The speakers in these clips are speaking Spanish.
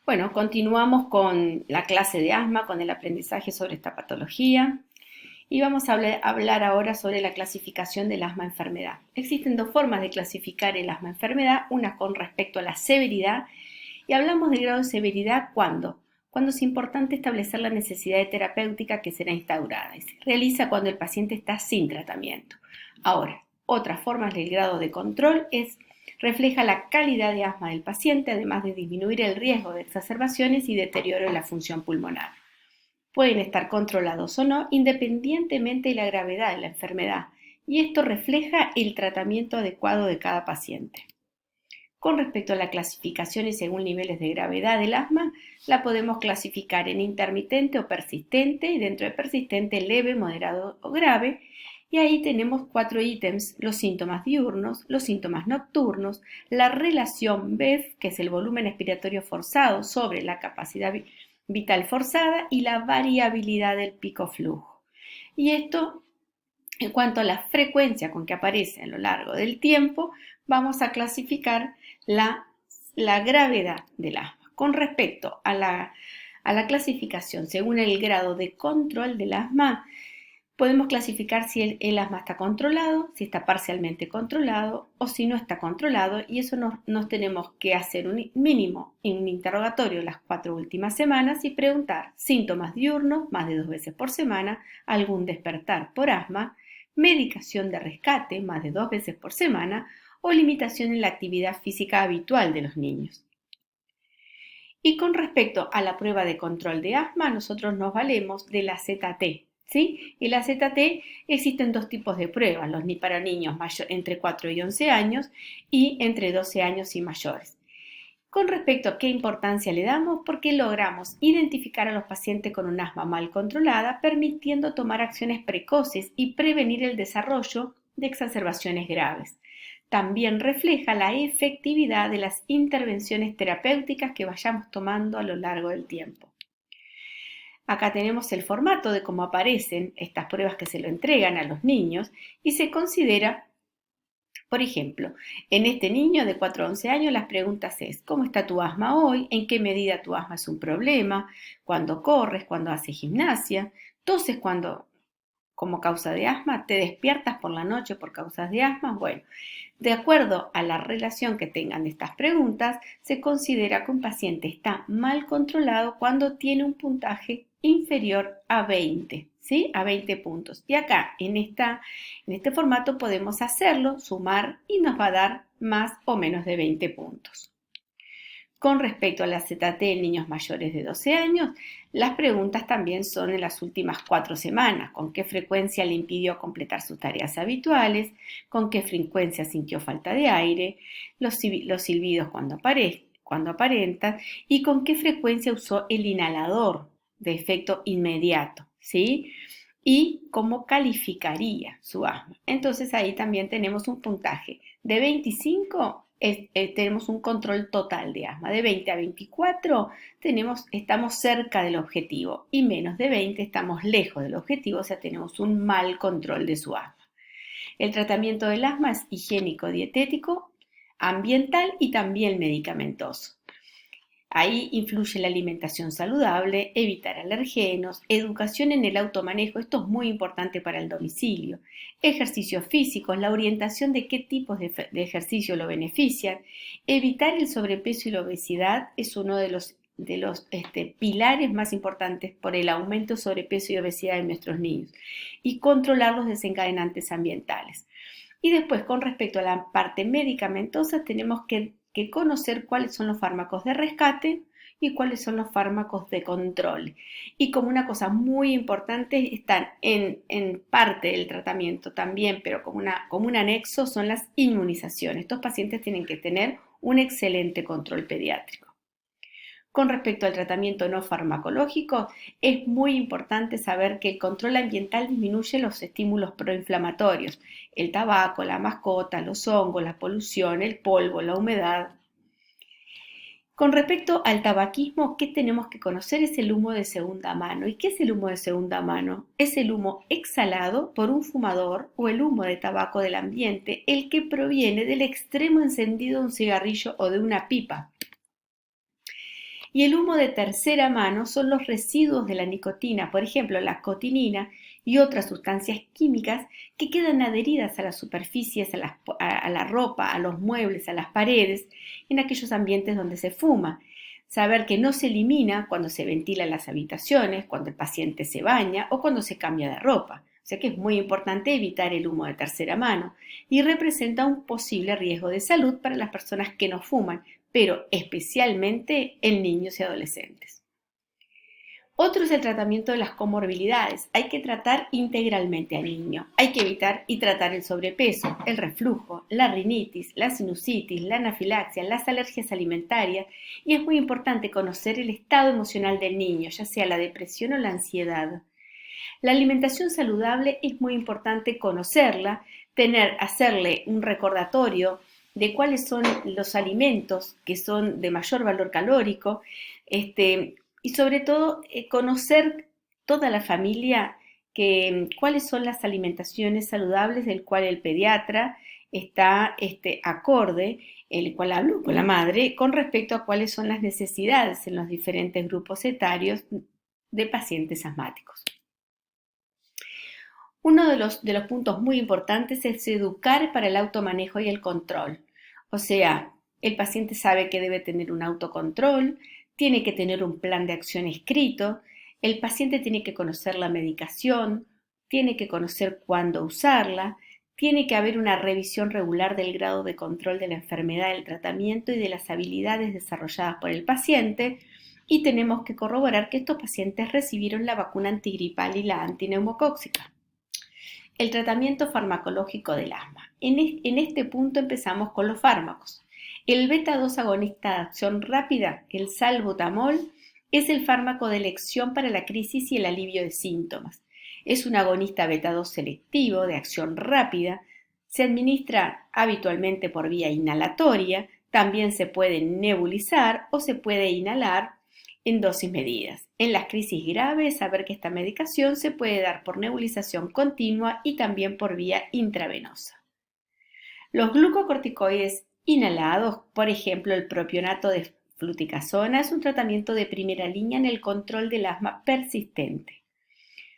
Bueno, continuamos con la clase de asma, con el aprendizaje sobre esta patología y vamos a hablar ahora sobre la clasificación del asma enfermedad. Existen dos formas de clasificar el asma enfermedad, una con respecto a la severidad y hablamos del grado de severidad cuando es importante establecer la necesidad de terapéutica que será instaurada y se realiza cuando el paciente está sin tratamiento. Ahora, otra forma del grado de control refleja la calidad de asma del paciente, además de disminuir el riesgo de exacerbaciones y deterioro de la función pulmonar. Pueden estar controlados o no, independientemente de la gravedad de la enfermedad, y esto refleja el tratamiento adecuado de cada paciente. Con respecto a la clasificación y según niveles de gravedad del asma, la podemos clasificar en intermitente o persistente, y dentro de persistente leve, moderado o grave, y ahí tenemos 4 ítems: los síntomas diurnos, los síntomas nocturnos, la relación BEF, que es el volumen expiratorio forzado sobre la capacidad vital forzada, y la variabilidad del pico flujo. Y esto, en cuanto a la frecuencia con que aparece a lo largo del tiempo, vamos a clasificar la gravedad del asma. Con respecto a la clasificación según el grado de control del asma, podemos clasificar si el asma está controlado, si está parcialmente controlado o si no está controlado, y eso nos tenemos que hacer un mínimo un interrogatorio las 4 últimas semanas y preguntar síntomas diurnos más de 2 veces por semana, algún despertar por asma, medicación de rescate más de 2 veces por semana o limitación en la actividad física habitual de los niños. Y con respecto a la prueba de control de asma, nosotros nos valemos de la ZT. ¿Sí? Y la ZT, existen dos tipos de pruebas, para niños entre 4 y 11 años y entre 12 años y mayores. Con respecto a qué importancia le damos, porque logramos identificar a los pacientes con un asma mal controlada, permitiendo tomar acciones precoces y prevenir el desarrollo de exacerbaciones graves. También refleja la efectividad de las intervenciones terapéuticas que vayamos tomando a lo largo del tiempo. Acá tenemos el formato de cómo aparecen estas pruebas que se lo entregan a los niños y se considera, por ejemplo, en este niño de 4 a 11 años las preguntas es: ¿cómo está tu asma hoy? ¿En qué medida tu asma es un problema? ¿Cuándo corres? ¿Cuándo haces gimnasia? ¿Toses como causa de asma? ¿Te despiertas por la noche por causas de asma? Bueno, de acuerdo a la relación que tengan de estas preguntas, se considera que un paciente está mal controlado cuando tiene un puntaje inferior a 20, ¿sí? A 20 puntos. Y acá, en este formato, podemos hacerlo, sumar, y nos va a dar más o menos de 20 puntos. Con respecto a la ZT en niños mayores de 12 años, las preguntas también son en las últimas 4 semanas: con qué frecuencia le impidió completar sus tareas habituales, con qué frecuencia sintió falta de aire, los silbidos cuando aparentan, y con qué frecuencia usó el inhalador de efecto inmediato, ¿sí? Y cómo calificaría su asma. Entonces ahí también tenemos un puntaje de 25, tenemos un control total de asma. De 20 a 24 estamos cerca del objetivo, y menos de 20 estamos lejos del objetivo, o sea, tenemos un mal control de su asma. El tratamiento del asma es higiénico, dietético, ambiental y también medicamentoso. Ahí influye la alimentación saludable, evitar alergenos, educación en el automanejo, esto es muy importante para el domicilio, ejercicios físicos, la orientación de qué tipos de ejercicio lo benefician, evitar el sobrepeso y la obesidad es uno de los pilares más importantes por el aumento de sobrepeso y obesidad de nuestros niños, y controlar los desencadenantes ambientales. Y después, con respecto a la parte medicamentosa, tenemos que conocer cuáles son los fármacos de rescate y cuáles son los fármacos de control. Y como una cosa muy importante, están en parte del tratamiento también, pero como un anexo, son las inmunizaciones. Estos pacientes tienen que tener un excelente control pediátrico. Con respecto al tratamiento no farmacológico, es muy importante saber que el control ambiental disminuye los estímulos proinflamatorios: el tabaco, la mascota, los hongos, la polución, el polvo, la humedad. Con respecto al tabaquismo, ¿qué tenemos que conocer? Es el humo de segunda mano. ¿Y qué es el humo de segunda mano? Es el humo exhalado por un fumador o el humo de tabaco del ambiente, el que proviene del extremo encendido de un cigarrillo o de una pipa. Y el humo de tercera mano son los residuos de la nicotina, por ejemplo, la cotinina y otras sustancias químicas que quedan adheridas a las superficies, a la ropa, a los muebles, a las paredes, en aquellos ambientes donde se fuma. Saber que no se elimina cuando se ventila las habitaciones, cuando el paciente se baña o cuando se cambia de ropa. O sea que es muy importante evitar el humo de tercera mano y representa un posible riesgo de salud para las personas que no fuman, pero especialmente en niños y adolescentes. Otro es el tratamiento de las comorbilidades. Hay que tratar integralmente al niño. Hay que evitar y tratar el sobrepeso, el reflujo, la rinitis, la sinusitis, la anafilaxia, las alergias alimentarias y es muy importante conocer el estado emocional del niño, ya sea la depresión o la ansiedad. La alimentación saludable es muy importante conocerla, hacerle un recordatorio de cuáles son los alimentos que son de mayor valor calórico, y sobre todo conocer toda la familia cuáles son las alimentaciones saludables del cual el pediatra está acorde, el cual habló con la madre, con respecto a cuáles son las necesidades en los diferentes grupos etarios de pacientes asmáticos. Uno de los puntos muy importantes es educar para el automanejo y el control. O sea, el paciente sabe que debe tener un autocontrol, tiene que tener un plan de acción escrito, el paciente tiene que conocer la medicación, tiene que conocer cuándo usarla, tiene que haber una revisión regular del grado de control de la enfermedad, del tratamiento y de las habilidades desarrolladas por el paciente, y tenemos que corroborar que estos pacientes recibieron la vacuna antigripal y la antineumocóxica. El tratamiento farmacológico del asma. En este punto empezamos con los fármacos. El beta-2 agonista de acción rápida, el salbutamol, es el fármaco de elección para la crisis y el alivio de síntomas. Es un agonista beta-2 selectivo de acción rápida. Se administra habitualmente por vía inhalatoria. También se puede nebulizar o se puede inhalar en dosis medidas. En las crisis graves, saber que esta medicación se puede dar por nebulización continua y también por vía intravenosa. Los glucocorticoides inhalados, por ejemplo el propionato de fluticasona, es un tratamiento de primera línea en el control del asma persistente.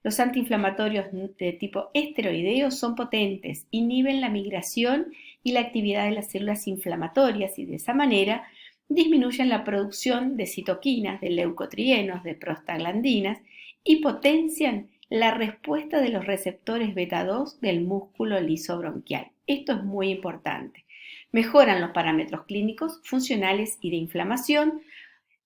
Los antiinflamatorios de tipo esteroideo son potentes, inhiben la migración y la actividad de las células inflamatorias y de esa manera disminuyen la producción de citoquinas, de leucotrienos, de prostaglandinas y potencian la respuesta de los receptores beta-2 del músculo liso bronquial. Esto es muy importante. Mejoran los parámetros clínicos, funcionales y de inflamación,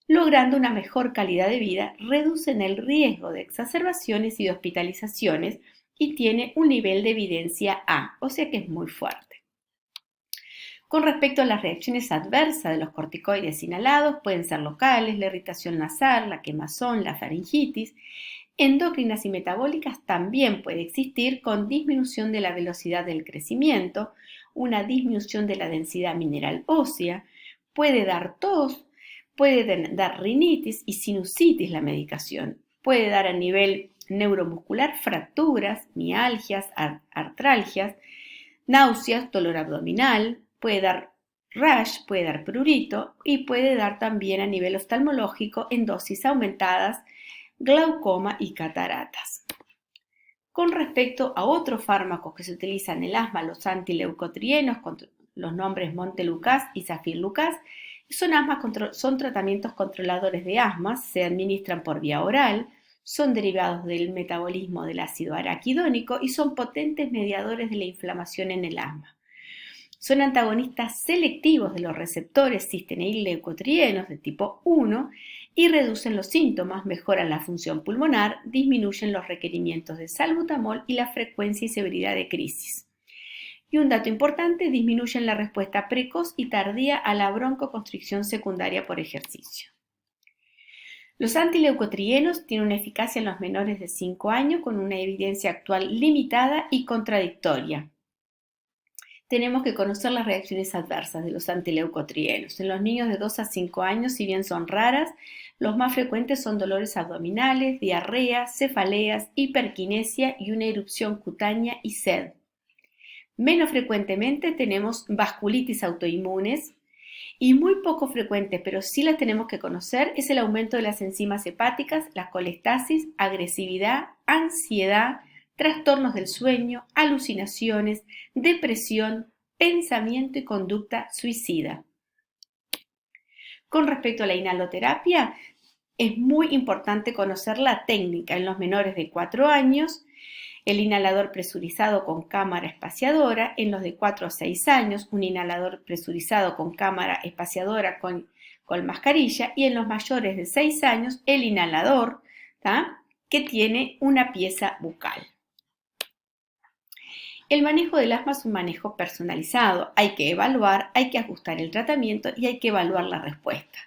logrando una mejor calidad de vida, reducen el riesgo de exacerbaciones y de hospitalizaciones y tiene un nivel de evidencia A, o sea que es muy fuerte. Con respecto a las reacciones adversas de los corticoides inhalados, pueden ser locales, la irritación nasal, la quemazón, la faringitis. Endócrinas y metabólicas también puede existir con disminución de la velocidad del crecimiento, una disminución de la densidad mineral ósea, puede dar tos, puede dar rinitis y sinusitis la medicación, puede dar a nivel neuromuscular fracturas, mialgias, artralgias, náuseas, dolor abdominal, puede dar rash, puede dar prurito y puede dar también a nivel oftalmológico en dosis aumentadas glaucoma y cataratas. Con respecto a otros fármacos que se utilizan en el asma, los antileucotrienos, con los nombres Montelukast y Zafirlukast, son tratamientos controladores de asma, se administran por vía oral, son derivados del metabolismo del ácido araquidónico y son potentes mediadores de la inflamación en el asma. Son antagonistas selectivos de los receptores cistenil-leucotrienos de tipo 1 y reducen los síntomas, mejoran la función pulmonar, disminuyen los requerimientos de salbutamol y la frecuencia y severidad de crisis. Y un dato importante, disminuyen la respuesta precoz y tardía a la broncoconstricción secundaria por ejercicio. Los antileucotrienos tienen una eficacia en los menores de 5 años con una evidencia actual limitada y contradictoria. Tenemos que conocer las reacciones adversas de los antileucotrienos. En los niños de 2 a 5 años, si bien son raras, los más frecuentes son dolores abdominales, diarrea, cefaleas, hiperquinesia y una erupción cutánea y sed. Menos frecuentemente tenemos vasculitis autoinmunes y muy poco frecuentes, pero sí las tenemos que conocer, es el aumento de las enzimas hepáticas, la colestasis, agresividad, ansiedad, trastornos del sueño, alucinaciones, depresión, pensamiento y conducta suicida. Con respecto a la inhaloterapia, es muy importante conocer la técnica en los menores de 4 años, el inhalador presurizado con cámara espaciadora, en los de 4 a 6 años, un inhalador presurizado con cámara espaciadora con mascarilla, y en los mayores de 6 años, el inhalador, ¿tá?, que tiene una pieza bucal. El manejo del asma es un manejo personalizado. Hay que evaluar, hay que ajustar el tratamiento y hay que evaluar la respuesta.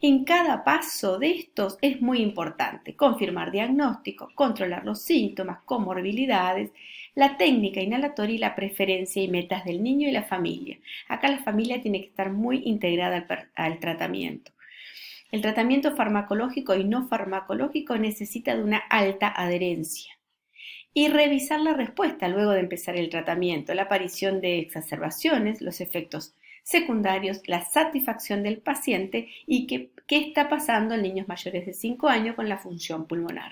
En cada paso de estos es muy importante confirmar diagnóstico, controlar los síntomas, comorbilidades, la técnica inhalatoria y la preferencia y metas del niño y la familia. Acá la familia tiene que estar muy integrada al tratamiento. El tratamiento farmacológico y no farmacológico necesita de una alta adherencia. Y revisar la respuesta luego de empezar el tratamiento, la aparición de exacerbaciones, los efectos secundarios, la satisfacción del paciente y qué está pasando en niños mayores de 5 años con la función pulmonar.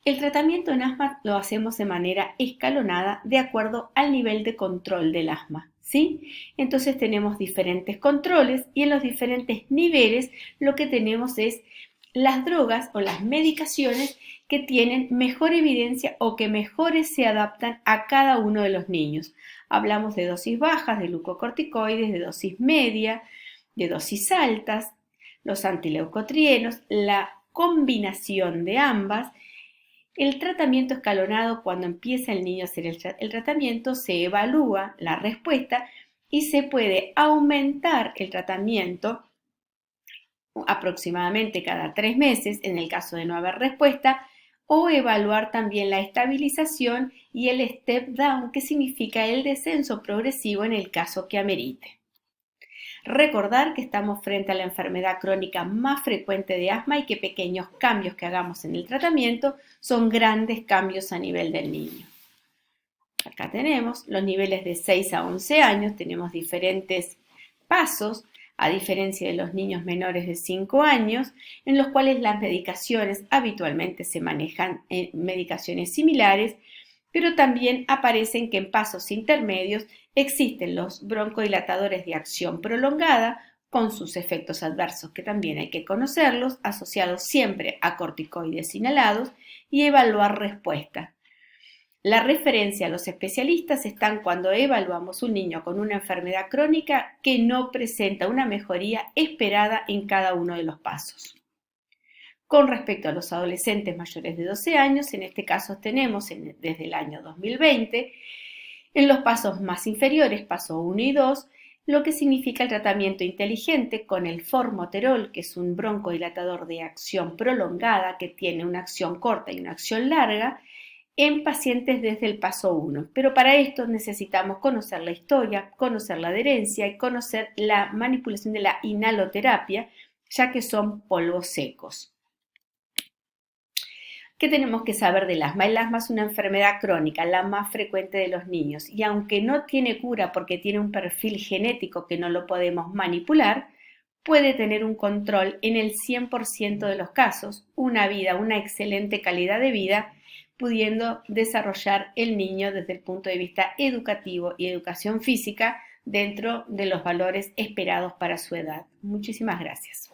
El tratamiento en asma lo hacemos de manera escalonada de acuerdo al nivel de control del asma, ¿sí? Entonces tenemos diferentes controles y en los diferentes niveles lo que tenemos es las drogas o las medicaciones que tienen mejor evidencia o que mejores se adaptan a cada uno de los niños. Hablamos de dosis bajas, de glucocorticoides, de dosis media, de dosis altas, los antileucotrienos, la combinación de ambas. El tratamiento escalonado, cuando empieza el niño a hacer el tratamiento, se evalúa la respuesta y se puede aumentar el tratamiento aproximadamente cada 3 meses en el caso de no haber respuesta, o evaluar también la estabilización y el step down, que significa el descenso progresivo en el caso que amerite. Recordar que estamos frente a la enfermedad crónica más frecuente de asma y que pequeños cambios que hagamos en el tratamiento son grandes cambios a nivel del niño. Acá tenemos los niveles de 6 a 11 años, tenemos diferentes pasos, a diferencia de los niños menores de 5 años, en los cuales las medicaciones habitualmente se manejan en medicaciones similares, pero también aparecen que en pasos intermedios existen los broncodilatadores de acción prolongada con sus efectos adversos, que también hay que conocerlos, asociados siempre a corticoides inhalados, y evaluar respuesta. La referencia a los especialistas están cuando evaluamos un niño con una enfermedad crónica que no presenta una mejoría esperada en cada uno de los pasos. Con respecto a los adolescentes mayores de 12 años, en este caso tenemos desde el año 2020, en los pasos más inferiores, paso 1 y 2, lo que significa el tratamiento inteligente con el formoterol, que es un broncodilatador de acción prolongada que tiene una acción corta y una acción larga, en pacientes desde el paso 1. Pero para esto necesitamos conocer la historia, conocer la adherencia y conocer la manipulación de la inhaloterapia, ya que son polvos secos. ¿Qué tenemos que saber del asma? El asma es una enfermedad crónica, la más frecuente de los niños, y aunque no tiene cura porque tiene un perfil genético que no lo podemos manipular, puede tener un control en el 100% de los casos, una excelente calidad de vida, pudiendo desarrollar el niño desde el punto de vista educativo y educación física dentro de los valores esperados para su edad. Muchísimas gracias.